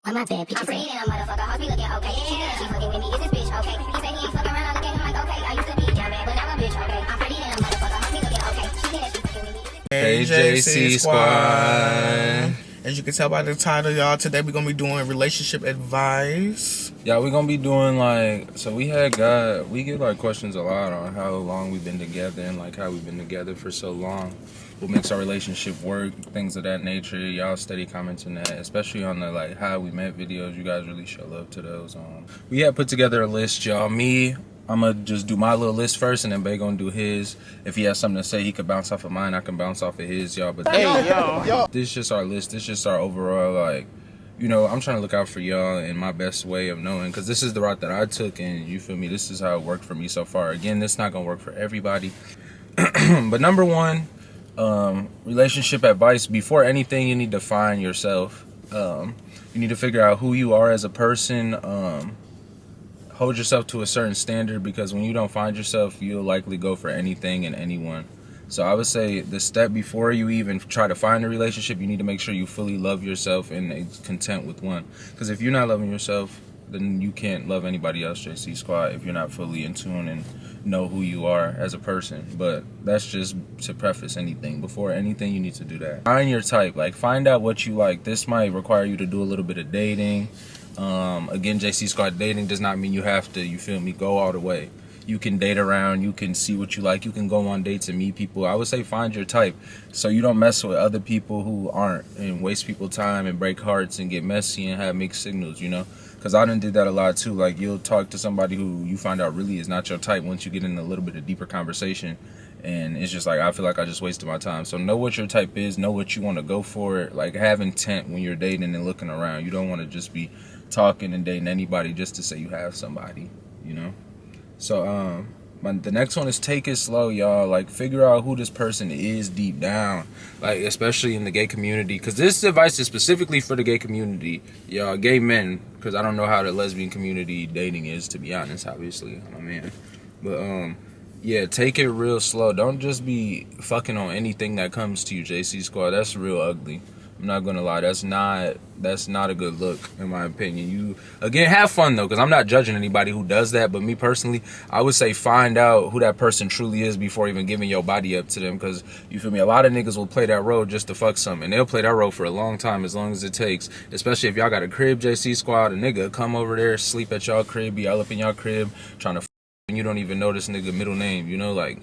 I'm not bad pictures. I'm pretty than a motherfucker. Hoes be looking okay. She said she fucking with me. Is this bitch okay? He said he ain't fucking around. I look at him like okay. I used to be down bad, but now I'm bitch okay. I'm pretty than a motherfucker. Hoes be looking okay. She said she fucking with me. AJC Squad. As you can tell by the title, y'all, today we're gonna be doing relationship advice. Yeah, we're gonna be doing we get like questions a lot on how long we've been together and like how we've been together for so long, what makes our relationship work, things of that nature. Y'all steady commenting that, especially on the like how we met videos. You guys really show love to those. We have put together a list, y'all. I'm gonna just do my little list first, and then Bay gonna do his. If he has something to say, he could bounce off of mine. I can bounce off of his, y'all. But this is just our list. This is just our overall, I'm trying to look out for y'all in my best way of knowing, because this is the route that I took, and you feel me? This is how it worked for me so far. Again, this is not gonna work for everybody. But number one, relationship advice. Before anything, you need to find yourself. You need to figure out who you are as a person. Hold yourself to a certain standard, because when you don't find yourself, you'll likely go for anything and anyone. So I would say the step before you even try to find a relationship, you need to make sure you fully love yourself and are content with one. Because if you're not loving yourself, then you can't love anybody else, JC Squad, if you're not fully in tune and know who you are as a person. But that's just to preface anything. Before anything, you need to do that. Find your type. Find out what you like. This might require you to do a little bit of dating. Again, JC Squad, dating does not mean you have to, you feel me, go all the way. You can date around, you can see what you like, you can go on dates and meet people. I would say find your type, so you don't mess with other people who aren't and waste people's time and break hearts and get messy and have mixed signals, because I done did that a lot too. Like, you'll talk to somebody who you find out really is not your type once you get in a little bit of deeper conversation, and it's just like, I feel like I just wasted my time. So know what your type is, know what you want to go for. Like, have intent when you're dating and looking around. You don't want to just be talking and dating anybody just to say you have somebody, So the next one is take it slow, y'all. Figure out who this person is deep down, especially in the gay community, because this advice is specifically for the gay community, y'all, gay men, because I don't know how the lesbian community dating is, to be honest. Obviously, I'm a man, but yeah, take it real slow. Don't just be fucking on anything that comes to you, JC Squad. That's real ugly. I'm not gonna lie, that's not a good look, in my opinion. You, again, have fun though, because I'm not judging anybody who does that, but me personally, I would say find out who that person truly is before even giving your body up to them, because you feel me, a lot of niggas will play that role just to fuck something, and they'll play that role for a long time, as long as it takes, especially if y'all got a crib, JC Squad. A nigga come over there, sleep at y'all crib, be all up in y'all crib, trying to and you don't even know this nigga middle name,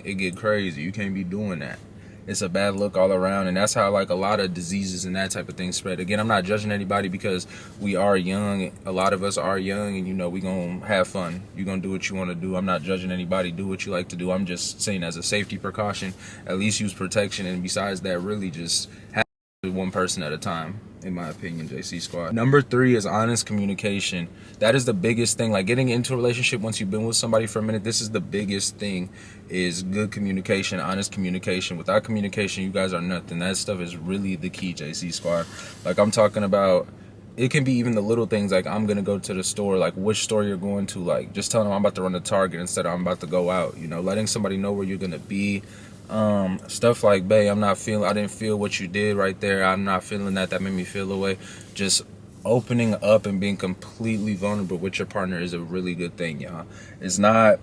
it get crazy. You can't be doing that. It's a bad look all around, and that's how a lot of diseases and that type of thing spread. Again, I'm not judging anybody, because we are young. A lot of us are young, and we gonna have fun. You gonna do what you want to do. I'm not judging anybody. Do what you like to do. I'm just saying, as a safety precaution, at least use protection, and besides that, really just have one person at a time, in my opinion, JC Squad. Number 3 is honest communication. That is the biggest thing. Getting into a relationship, once you've been with somebody for a minute, this is the biggest thing, is good communication, honest communication. Without communication, you guys are nothing. That stuff is really the key, JC Squad. I'm talking about, it can be even the little things, I'm gonna go to the store, which store you're going to, just telling them I'm about to run to Target instead of I'm about to go out, letting somebody know where you're gonna be. Stuff like, bae, I didn't feel what you did right there. I'm not feeling that made me feel away. Just opening up and being completely vulnerable with your partner is a really good thing, y'all. It's not,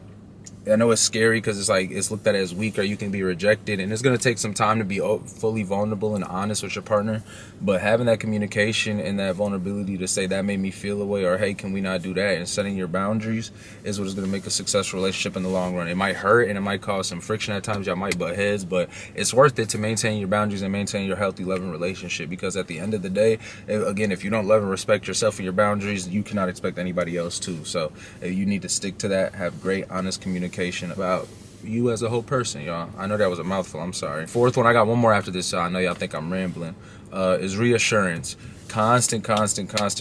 I know it's scary, because it's looked at as weak, or you can be rejected, and it's going to take some time to be fully vulnerable and honest with your partner. But having that communication and that vulnerability to say that made me feel away, or hey, can we not do that, and setting your boundaries is what is going to make a successful relationship in the long run. It might hurt and it might cause some friction at times. Y'all might butt heads, but it's worth it to maintain your boundaries and maintain your healthy, loving relationship, because at the end of the day, again, if you don't love and respect yourself and your boundaries, you cannot expect anybody else to. So you need to stick to that. Have great, honest communication about you as a whole person, y'all. I know that was a mouthful, I'm sorry. 4th one, I got one more after this, so I know y'all think I'm rambling, is reassurance. Constant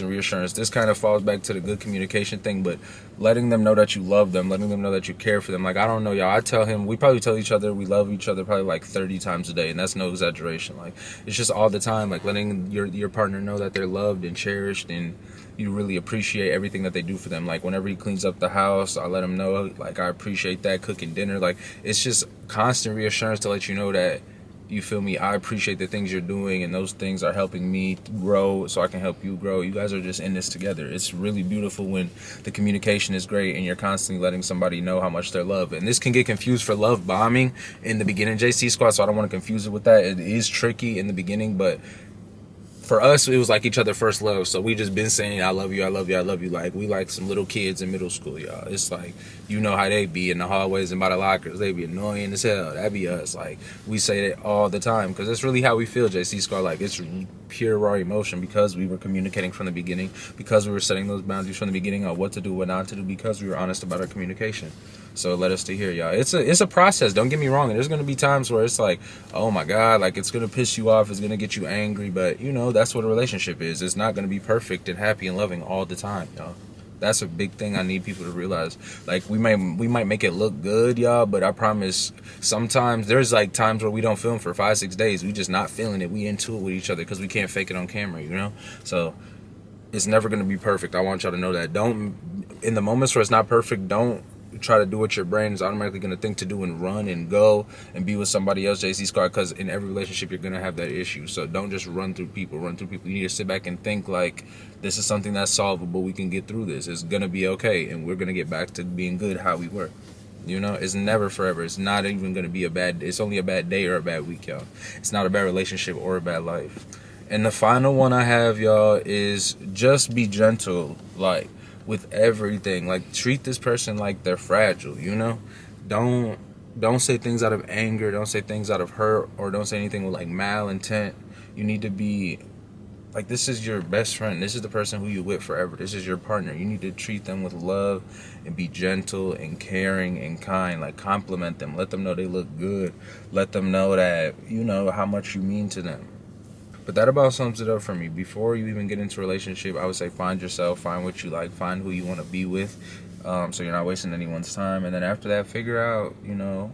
reassurance. This kind of falls back to the good communication thing, but letting them know that you love them, letting them know that you care for them. I don't know, y'all, I tell him, we probably tell each other we love each other probably 30 times a day, and that's no exaggeration. It's just all the time, letting your partner know that they're loved and cherished, and you really appreciate everything that they do for them. Whenever he cleans up the house, I let him know, I appreciate that, cooking dinner. It's just constant reassurance to let you know that You feel me? I appreciate the things you're doing, and those things are helping me grow so I can help you grow. You guys are just in this together. It's really beautiful when the communication is great and you're constantly letting somebody know how much they're loved. And this can get confused for love bombing in the beginning, JC Squad, so I don't want to confuse it with that. It is tricky in the beginning, but for us, it was like each other first love. So we just been saying, I love you, I love you, I love you. Like, we like some little kids in middle school, y'all. It's like, you know how they be in the hallways and by the lockers. They be annoying as hell. That be us. Like, we say that all the time because that's really how we feel, JC Squad. Like, it's pure raw emotion because we were communicating from the beginning, because we were setting those boundaries from the beginning on what to do, what not to do, because we were honest about our communication. So let us to hear, y'all. It's a process. Don't get me wrong. And there's gonna be times where it's like, oh my God, like it's gonna piss you off. It's gonna get you angry. But you know, that's what a relationship is. It's not gonna be perfect and happy and loving all the time, y'all. That's a big thing I need people to realize. Like we might make it look good, y'all, but I promise sometimes there's like times where we don't film for 5-6 days. We just not feeling it. We into it with each other because we can't fake it on camera, you know? So it's never gonna be perfect. I want y'all to know that. Don't, in the moments where it's not perfect, don't try to do what your brain is automatically going to think to do and run and go and be with somebody else, JC Squad, because in every relationship you're going to have that issue. So don't just run through people. You need to sit back and think like, this is something that's solvable. We can get through this. It's going to be okay, and we're going to get back to being good how we were. You know, it's never forever. It's not even going to be a bad, it's only a bad day or a bad week, y'all. It's not a bad relationship or a bad life. And the final one I have, y'all, is just be gentle, like, with everything. Like, treat this person like they're fragile, you know? Don't say things out of anger, don't say things out of hurt, or don't say anything with like malintent. You need to be like, this is your best friend. This is the person who you with forever. This is your partner. You need to treat them with love and be gentle and caring and kind. Like, compliment them. Let them know they look good. Let them know that, you know, how much you mean to them. But that about sums it up for me. Before you even get into a relationship, I would say find yourself, find what you like, find who you want to be with, so you're not wasting anyone's time. And then after that, figure out, you know,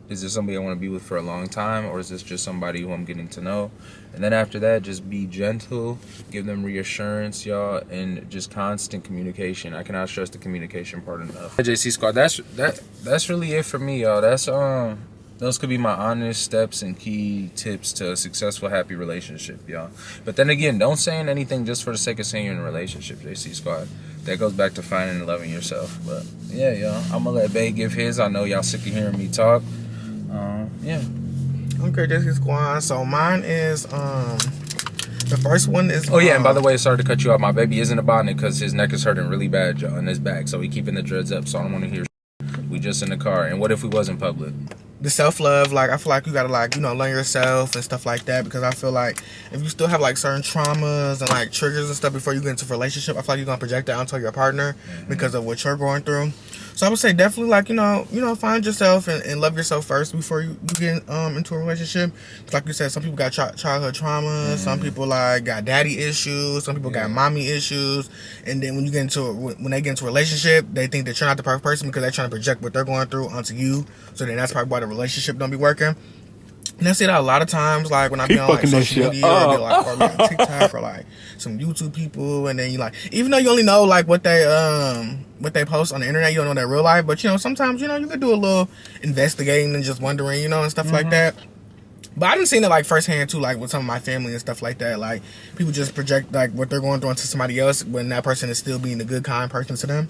is this somebody I want to be with for a long time, or is this just somebody who I'm getting to know? And then after that, just be gentle, give them reassurance, y'all, and just constant communication. I cannot stress the communication part enough. JC Squad, that's really it for me, y'all. Those could be my honest steps and key tips to a successful, happy relationship, y'all. But then again, don't say anything just for the sake of saying you're in a relationship, JC Squad. That goes back to finding and loving yourself. But yeah, y'all, I'm gonna let Bay give his. I know y'all sick of hearing me talk. Yeah. Okay, JC Squad. So mine is the first one is. Oh yeah, and by the way, sorry to cut you off. My baby isn't about it because his neck is hurting really bad, y'all, in his back. So he keeping the dreads up. So I don't want to hear. We just in the car. And what if we was in public? The self-love, like, I feel like you gotta, like, you know, learn yourself and stuff like that, because I feel like if you still have, like, certain traumas and, like, triggers and stuff before you get into a relationship, I feel like you're gonna project that onto your partner because of what you're going through. So I would say definitely, like, you know, find yourself and love yourself first before you get into a relationship. Like you said, some people got childhood trauma, some people, like, got daddy issues, some people got mommy issues, and then when they get into a relationship, they think that you're not the perfect person because they're trying to project what they're going through onto you. So then that's probably why the relationship don't be working. And I see that a lot of times, like when I be on like social media or be on TikTok or like some YouTube people, and then you like, even though you only know like what they post on the internet, you don't know their real life. But you know, sometimes, you know, you could do a little investigating and just wondering, you know, and stuff like that. But I done seen it like firsthand too, like with some of my family and stuff like that. Like people just project like what they're going through onto somebody else when that person is still being a good, kind person to them.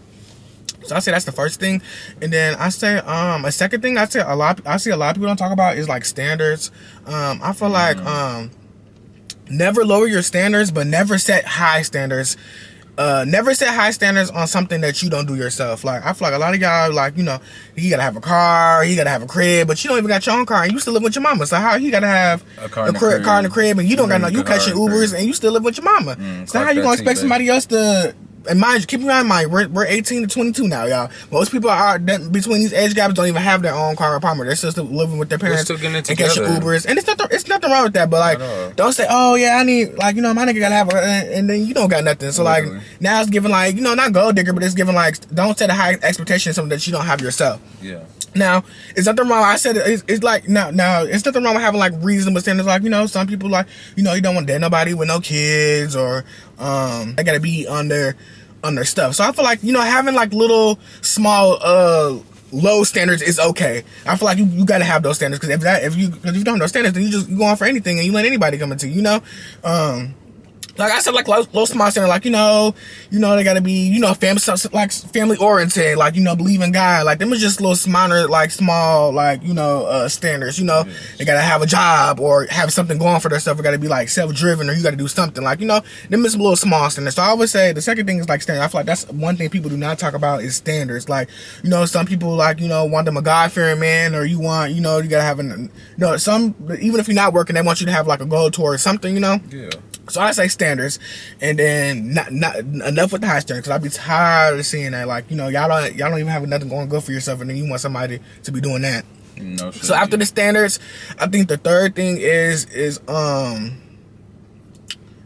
So I say that's the first thing, and then I say a second thing I see a lot of people don't talk about is like standards. I feel like never lower your standards, but never set high standards. Never set high standards on something that you don't do yourself. Like I feel like a lot of y'all, like, you know, you gotta have a car, you gotta have a crib, but you don't even got your own car, and you still live with your mama. So how you gotta have a car in the crib, and you don't got no, you catching Ubers, and you still live with your mama. So how you gonna expect somebody else to? And mind you, keep in mind, we're 18 to 22 now, y'all. Most people are between these age gaps don't even have their own car or apartment. They're still living with their parents and catching Ubers. And it's nothing wrong with that. But like, don't say, oh yeah, I need, like, you know, my nigga gotta have and then you don't got nothing. So like, now it's giving like, you know, not gold digger, but it's giving like, don't set a high expectation of something that you don't have yourself. Yeah. Now, it's nothing wrong. I said it's like now it's nothing wrong with having like reasonable standards. Like, you know, some people like, you know, you don't want to date nobody with no kids, or they gotta be on their stuff. So I feel like, you know, having like little small low standards is okay. I feel like you gotta have those standards, because if you don't have those standards, then you go on for anything and you let anybody come into you, like I said, like low small standard, like, they gotta be, family oriented, like, believe in God, like them is just little smaller, like small, like, standards, they gotta have a job or have something going for themselves, or gotta be like self-driven, or you gotta do something, like, them is little small standards. So I would say the second thing is like standards. I feel like that's one thing people do not talk about is standards. Like, some people like, want them a God-fearing man, or you want, you gotta have some, even if you're not working, they want you to have like a goal towards something, Yeah. So I say standards, and then not enough with the high standards, because I'd be tired of seeing that, like, y'all don't even have nothing going good for yourself, and then you want somebody to be doing that. No shit. So after the standards, I think the third thing is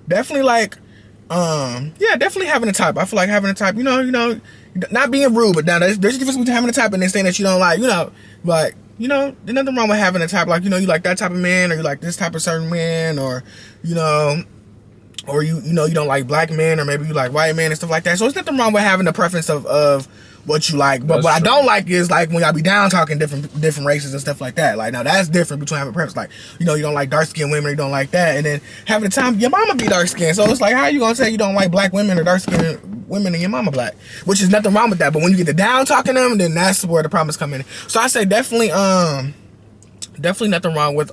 definitely like definitely having a type. I feel like having a type, not being rude, but now there's a difference between having a type and then saying that you don't like, like, there's nothing wrong with having a type, like, you like that type of man, or you like this type of certain man, or or you don't like black men, or maybe you like white men and stuff like that. So there's nothing wrong with having a preference of what you like. But what I don't like is like when y'all be down talking different races and stuff like that. Like, now that's different between having a preference. Like, you don't like dark skinned women, or you don't like that, and then having the time your mama be dark skinned. So it's like, how you gonna say you don't like black women or dark skinned women and your mama black? Which is nothing wrong with that. But when you get the down talking them, then that's where the problems come in. So I say definitely nothing wrong with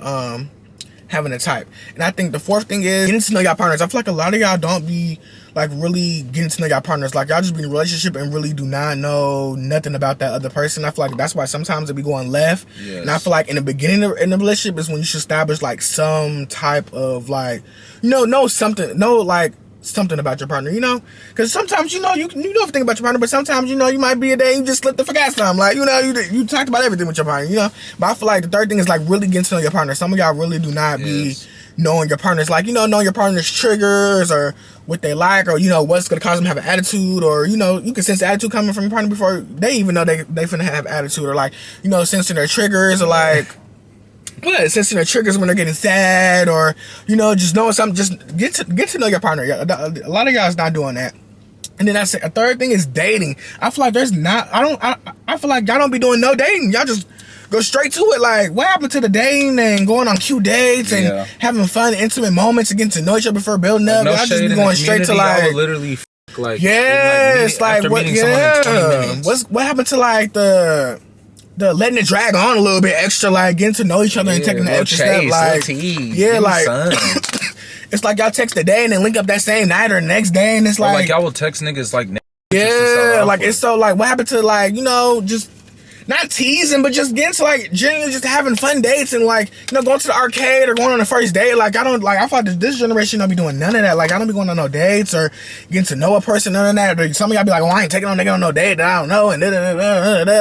having a type. And I think the fourth thing is getting to know y'all partners. I feel like a lot of y'all don't be like really getting to know y'all partners. Like, y'all just be in a relationship and really do not know nothing about that other person. I feel like that's why sometimes it be going left. Yes. And I feel like in the beginning in the relationship is when you should establish like some type of like, something about your partner, because sometimes you know everything about your partner, but sometimes you might be a day you just slip to forget something, like you talked about everything with your partner, but I feel like the third thing is like really getting to know your partner. Some of y'all really do not be knowing your partner's, like, knowing your partner's triggers, or what they like, or what's gonna cause them to have an attitude, or you can sense the attitude coming from your partner before they even know they finna have attitude, or like sensing their triggers, or like sensing their triggers when they're getting sad, or just knowing something. Just get to know your partner. A lot of y'all is not doing that. And then that's it. A third thing is dating. I feel like I feel like y'all don't be doing no dating. Y'all just go straight to it. Like, what happened to the dating and going on cute dates and having fun, intimate moments and getting to know each other before building up? Y'all just be going straight to like, I would literally like, what happened to like the letting it drag on a little bit extra, like getting to know each other and taking the extra step, like it's like y'all text a day and then link up that same night or the next day, and it's like y'all will text niggas like like it's so like what happened to like just not teasing, but just getting to like genuinely just having fun dates, and like going to the arcade or going on the first date. Like, I don't like, I thought this generation don't be doing none of that. Like, I don't be going on no dates or getting to know a person, none of that. Or some of y'all be like, well, I ain't taking no nigga on no date that I don't know, and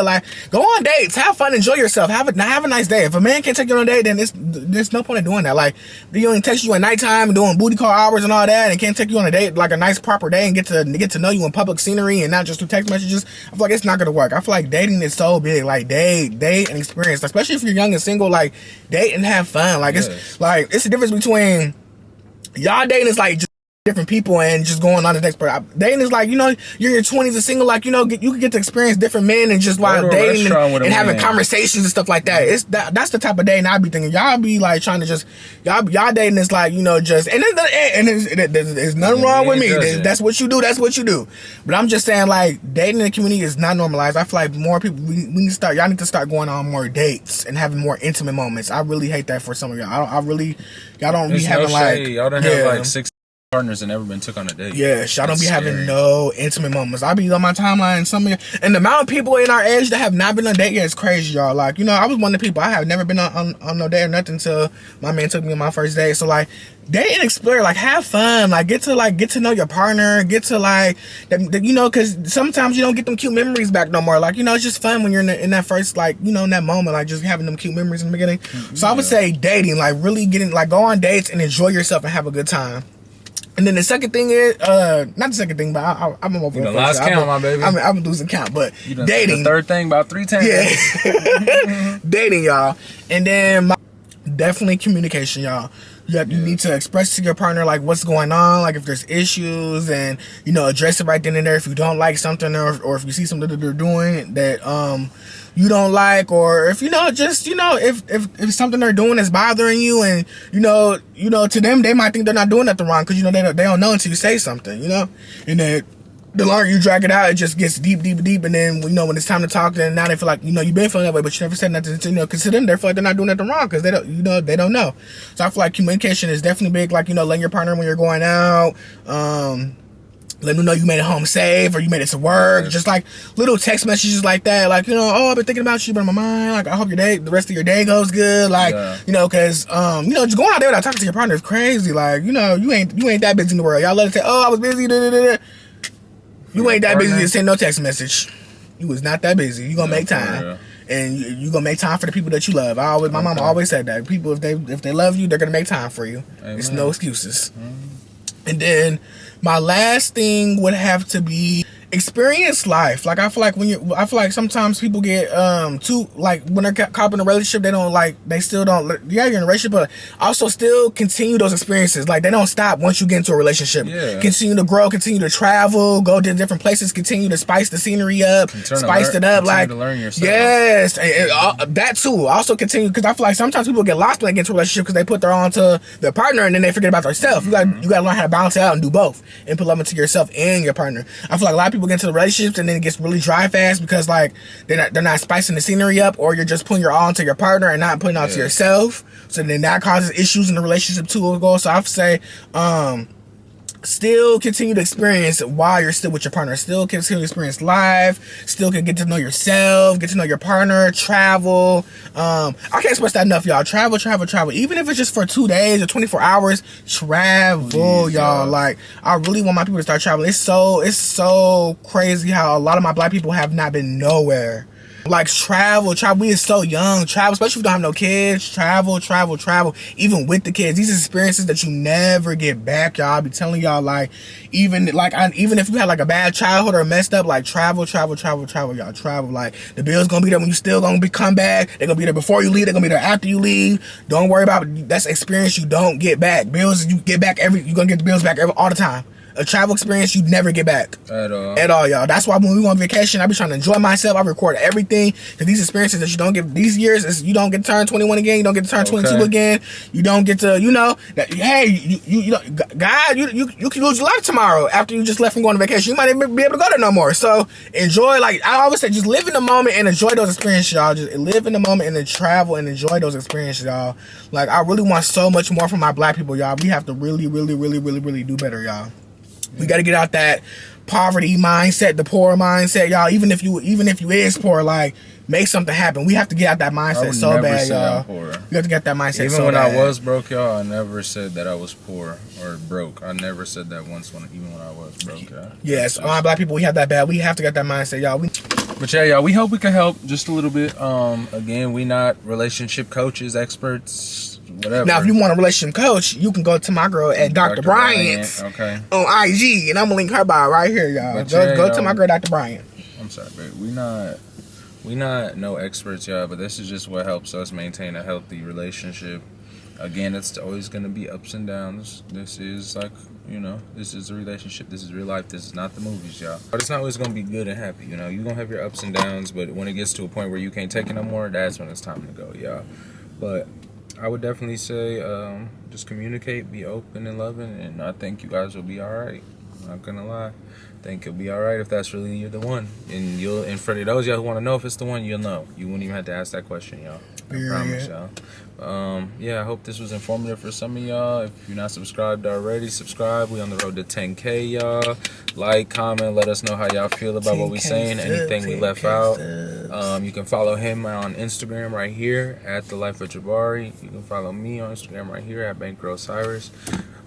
like, go on dates, have fun, enjoy yourself, have a nice day. If a man can't take you on a date, then there's no point in doing that. Like, they only text you at nighttime and doing booty call hours and all that, and can't take you on a date, like a nice proper day, and get to know you in public scenery and not just through text messages. I feel like it's not gonna work. I feel like dating is so big. Like, date and experience, especially if you're young and single. Like, date and have fun. Like, it's like, it's the difference between y'all dating is like just different people and just going on the next part. Dating is like, you're in your 20s and single, like, you can get to experience different men and just while dating and having conversations and stuff like that. It's that's the type of dating I be thinking. Y'all be like trying to just y'all dating is like, just and there's nothing wrong with me. That's what you do. That's what you do. But I'm just saying, like, dating in the community is not normalized. I feel like more people we need to start. Y'all need to start going on more dates and having more intimate moments. I really hate that for some of y'all. Y'all don't be having like y'all don't have like 6 partners and never been took on a date. Yeah, y'all don't be having no intimate moments. I be on my timeline, and the amount of people in our age that have not been on a date yet is crazy, y'all. Like, I was one of the people, I have never been on no date or nothing until my man took me on my first date. So like, date and explore, like, have fun, like get to know your partner, get to like, because sometimes you don't get them cute memories back no more. Like, it's just fun when you're in that first, like, in that moment, like just having them cute memories in the beginning. So I would say dating, like really getting, like, go on dates and enjoy yourself and have a good time. And then the second thing is, not the second thing, but I'm over. You lost count, my baby. I'm losing count, but dating. The third thing about 3 times. Yeah, dating, y'all. And then definitely communication, y'all. You need to express to your partner like what's going on, like if there's issues, and address it right then and there if you don't like something, or if you see something that they're doing that you don't like, or if if something they're doing is bothering you, and to them they might think they're not doing nothing wrong because they don't know until you say something, and then the longer you drag it out, it just gets deep, and then when it's time to talk, then now they feel like you've been feeling that way, but you never said nothing. Because to them they feel like they're not doing nothing wrong because they don't know. So I feel like communication is definitely big. Like letting your partner when you're going out, let them know you made it home safe or you made it to work. Just like little text messages like that, like oh, I've been thinking about you, but in my mind, like I hope the rest of your day goes good. Like because just going out there without talking to your partner is crazy. Like you ain't that busy in the world. Y'all let it say, oh, I was busy. You ain't that busy to send no text message. You was not that busy. You gonna make time, and you gonna make time for the people that you love. My mama always said that people, if they love you, they're gonna make time for you. Amen. It's no excuses. And then my last thing would have to be experience life. Like I feel like sometimes people get too, like when they're caught up in a relationship, they still don't, you're in a relationship, but also still continue those experiences. Like they don't stop once you get into a relationship. Continue to grow, continue to travel, go to different places, continue to spice the scenery up, spice it up, like to learn yourself. Yes, and that too. Also continue, because I feel like sometimes people get lost when they get into a relationship because they put their all into their partner and then they forget about themselves. You gotta learn how to balance it out and do both and put love into yourself and your partner. I feel like a lot of people get into the relationships and then it gets really dry fast because like they're not spicing the scenery up, or you're just putting your all into your partner and not putting it out to yourself. So then that causes issues in the relationship too. So I would say still continue to experience while you're still with your partner. Still continue to experience life. Still can get to know yourself, get to know your partner, travel. I can't express that enough, y'all. Travel. Even if it's just for 2 days or 24 hours, travel, y'all. Like, I really want my people to start traveling. It's so crazy how a lot of my black people have not been nowhere. Like travel. We are so young. Travel, especially if you don't have no kids. Travel. Even with the kids, these experiences that you never get back, y'all. I be telling y'all, like, even if you had like a bad childhood or messed up, like travel, y'all. Travel. Like the bills gonna be there when you still gonna come back. They're gonna be there before you leave. They're gonna be there after you leave. Don't worry about it. That's experience you don't get back. Bills you get back you're gonna get the bills back all the time. A travel experience you never get back at all, y'all. That's why when we go on vacation, I be trying to enjoy myself. I record everything, because these experiences that you don't get these years, you don't get to turn 21 again. You don't get to turn 22 again. You don't get to, that, hey, God, you can lose your life tomorrow after you just left from going on vacation. You might not be able to go there no more. So enjoy. Like I always say, just live in the moment and enjoy those experiences, y'all. Just live in the moment and then travel and enjoy those experiences, y'all. Like I really want so much more from my black people, y'all. We have to really do better, y'all. We got to get out that poverty mindset, the poor mindset, y'all. Even if you is poor, like, make something happen. We have to get out that mindset so bad, y'all. We have to get that mindset even so when bad. I was broke, y'all, I never said that I was poor or broke. I never said that once, even when I was broke, y'all. Yes, all my black people, we have that bad. We have to get that mindset, y'all. But yeah, y'all, we hope we can help just a little bit. Again, we not relationship coaches, experts, whatever. Now, if you want a relationship coach, you can go to my girl at Dr. Bryant on IG, and I'm gonna link her bio right here, y'all. Go to my girl, Dr. Bryant. I'm sorry, babe. We not no experts, y'all, but this is just what helps us maintain a healthy relationship. Again, it's always gonna be ups and downs. This is like, this is a relationship. This is real life. This is not the movies, y'all. But it's not always gonna be good and happy. You're gonna have your ups and downs, but when it gets to a point where you can't take it no more, that's when it's time to go, y'all. But I would definitely say just communicate, be open and loving, and I think you guys will be all right. I'm not gonna lie. I think you'll be all right if that's really you're the one. And for those y'all who want to know if it's the one, you'll know. You wouldn't even have to ask that question, y'all. I promise y'all. I hope this was informative for some of y'all. If you're not subscribed already, subscribe. We on the road to 10K, y'all. Like, comment, let us know how y'all feel about what we're saying, anything we left out. You can follow him on Instagram right here at The Life of Jabari. You can follow me on Instagram right here at Bankroll Cyrus.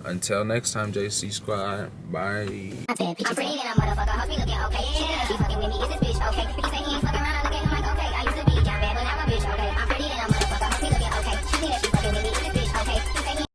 Until next time, JC Squad. Bye. I'm pretty and I'm motherfucker. Hope you looking okay. She fucking with me. Is this bitch okay? He say he ain't fucking